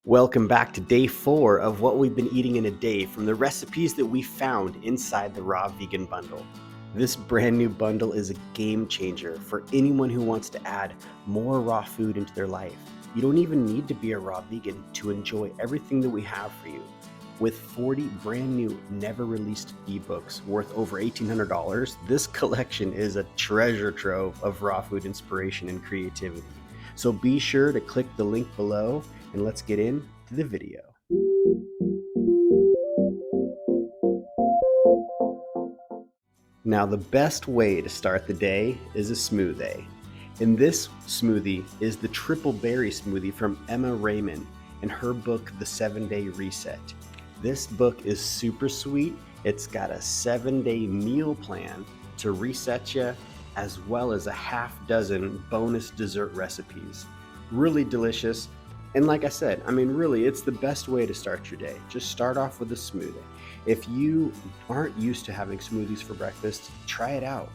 Welcome back to day 4 of what we've been eating in a day from the recipes that we found inside the Raw Vegan Bundle. This brand new bundle is a game changer for anyone who wants to add more raw food into their life. You don't even need to be a raw vegan to enjoy everything that we have for you. With 40 brand new, never released ebooks worth over $1,800, this collection is a treasure trove of raw food inspiration and creativity. So be sure to click the link below and let's get into the video. Now, the best way to start the day is a smoothie. And this smoothie is the triple berry smoothie from Emma Raymond in her book, The 7-Day Reset. This book is super sweet. It's got a 7-day meal plan to reset you, as well as a half dozen bonus dessert recipes. Really delicious. And like I said, really, it's the best way to start your day. Just start off with a smoothie. If you aren't used to having smoothies for breakfast, try it out.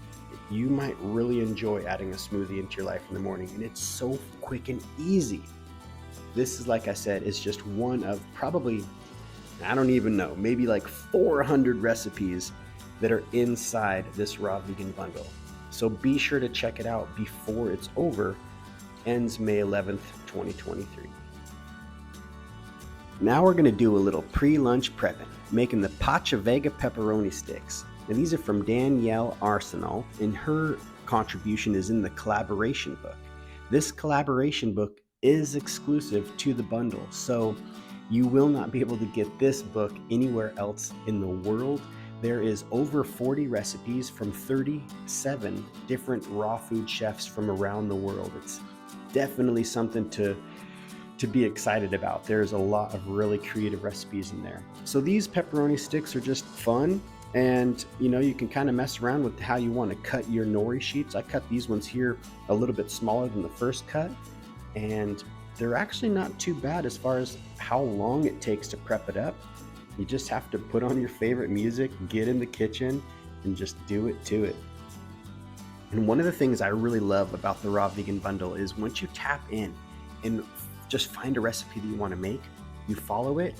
You might really enjoy adding a smoothie into your life in the morning, and it's so quick and easy. This is, like I said, is just one of probably, I don't even know, maybe like 400 recipes that are inside this Raw Vegan Bundle. So be sure to check it out before it's over. Ends May 11th, 2023. Now we're going to do a little pre-lunch prepping, making the Pacha Vega pepperoni sticks. Now these are from Danielle Arsenal, and her contribution is in the collaboration book. This collaboration book is exclusive to the bundle, so you will not be able to get this book anywhere else in the world. There is over 40 recipes from 37 different raw food chefs from around the world. It's definitely something to be excited about. There's a lot of really creative recipes in there. So these pepperoni sticks are just fun, and you can kind of mess around with how you want to cut your nori sheets. I cut these ones here a little bit smaller than the first cut, and they're actually not too bad as far as how long it takes to prep it up. You just have to put on your favorite music, get in the kitchen, and just do it to it. And one of the things I really love about the Raw Vegan Bundle is once you tap in and just find a recipe that you want to make, you follow it,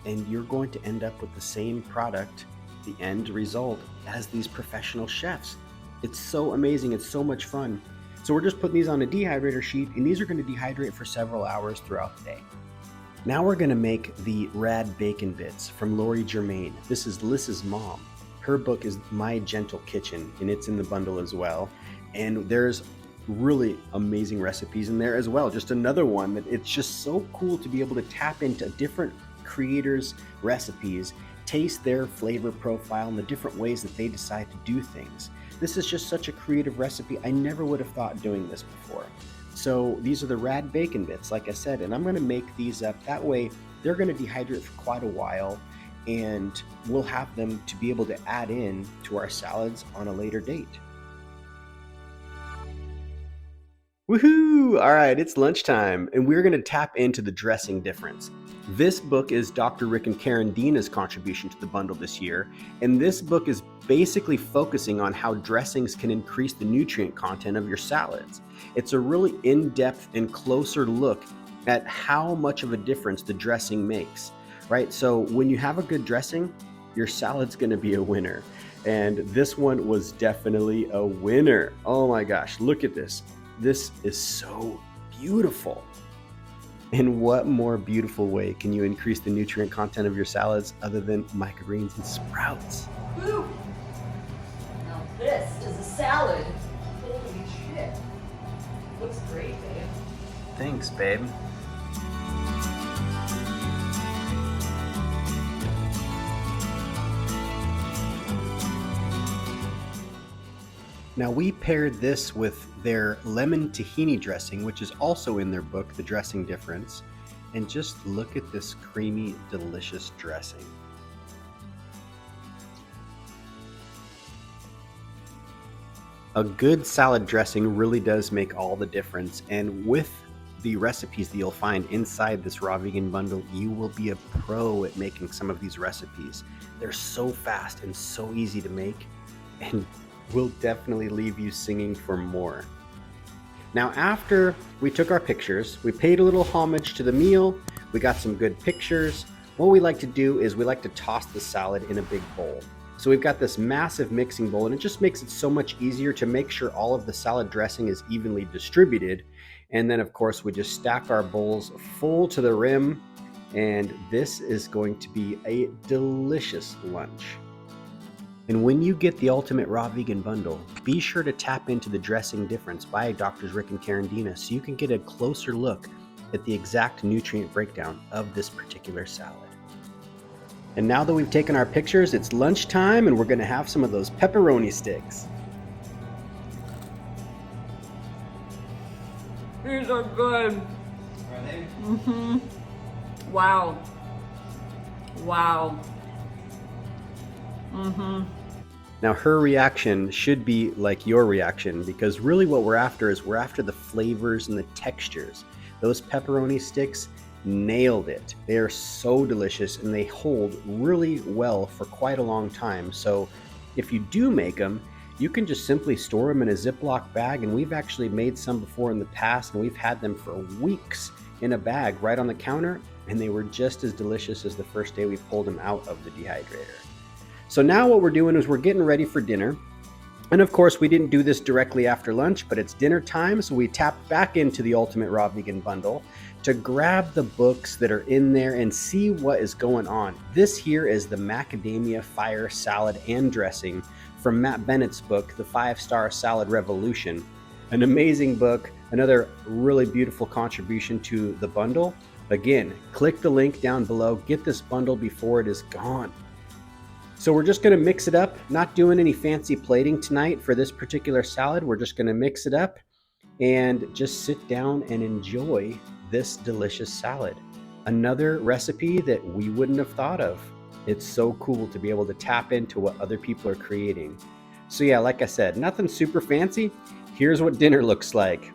and you're going to end up with the same product, the end result, as these professional chefs. It's so amazing. It's so much fun. So we're just putting these on a dehydrator sheet, and these are going to dehydrate for several hours throughout the day. Now we're going to make the rad bacon bits from Lori Germain. This is Liz's mom. Her book is My Gentle Kitchen, and it's in the bundle as well. And there's really amazing recipes in there as well. Just another one that it's just so cool to be able to tap into different creators' recipes, taste their flavor profile and the different ways that they decide to do things. This is just such a creative recipe. I never would have thought doing this before. So these are the rad bacon bits, like I said, and I'm going to make these up. That way they're going to dehydrate for quite a while, and we'll have them to be able to add in to our salads on a later date. Woohoo! All right, it's lunchtime, and we're going to tap into the dressing difference. This book is Dr. Rick and Karen Dina's contribution to the bundle this year, and this book is basically focusing on how dressings can increase the nutrient content of your salads. It's a really in-depth and closer look at how much of a difference the dressing makes, right? So when you have a good dressing, your salad's going to be a winner, and this one was definitely a winner. Oh my gosh, look at this. This is so beautiful. And what more beautiful way can you increase the nutrient content of your salads other than microgreens and sprouts? Woo! Now this is a salad. Holy shit. Looks great, babe. Thanks, babe. Now we paired this with their lemon tahini dressing, which is also in their book, The Dressing Difference. And just look at this creamy, delicious dressing. A good salad dressing really does make all the difference. And with the recipes that you'll find inside this Raw Vegan Bundle, you will be a pro at making some of these recipes. They're so fast and so easy to make, and will definitely leave you singing for more. Now, after we took our pictures, we paid a little homage to the meal, We got some good pictures. What we like to do is we like to toss the salad in a big bowl. So we've got this massive mixing bowl, and it just makes it so much easier to make sure all of the salad dressing is evenly distributed. And then of course we just stack our bowls full to the rim, and this is going to be a delicious lunch. And when you get the Ultimate Raw Vegan Bundle, be sure to tap into the Dressing Difference by Drs. Rick and Karen Dina so you can get a closer look at the exact nutrient breakdown of this particular salad. And now that we've taken our pictures, it's lunchtime and we're going to have some of those pepperoni sticks. These are good. Are they? Mm-hmm. Wow. Wow. Mm-hmm. Now her reaction should be like your reaction, because really what we're after is we're after the flavors and the textures. Those pepperoni sticks nailed it. They are so delicious and they hold really well for quite a long time. So if you do make them, you can just simply store them in a Ziploc bag, and we've actually made some before in the past and we've had them for weeks in a bag right on the counter, and they were just as delicious as the first day we pulled them out of the dehydrator. So now what we're doing is we're getting ready for dinner. And of course, we didn't do this directly after lunch, but it's dinner time, so we tapped back into the Ultimate Raw Vegan Bundle to grab the books that are in there and see what is going on. This here is the Macadamia Fire Salad and Dressing from Matt Bennett's book, The 5-Star Salad Revolution. An amazing book, another really beautiful contribution to the bundle. Again, click the link down below, get this bundle before it is gone. So we're just going to mix it up, not doing any fancy plating tonight for this particular salad. We're just going to mix it up and just sit down and enjoy this delicious salad. Another recipe that we wouldn't have thought of. It's so cool to be able to tap into what other people are creating. So yeah, like I said, nothing super fancy. Here's what dinner looks like.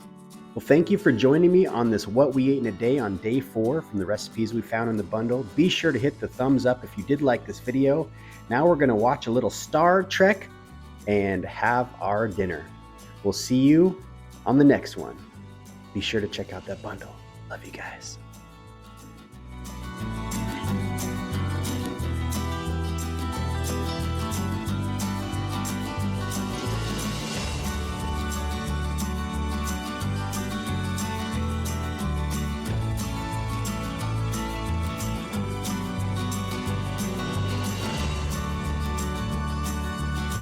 Well, thank you for joining me on this What We Ate in a Day on day 4 from the recipes we found in the bundle. Be sure to hit the thumbs up if you did like this video. Now we're going to watch a little Star Trek and have our dinner. We'll see you on the next one. Be sure to check out that bundle. Love you guys.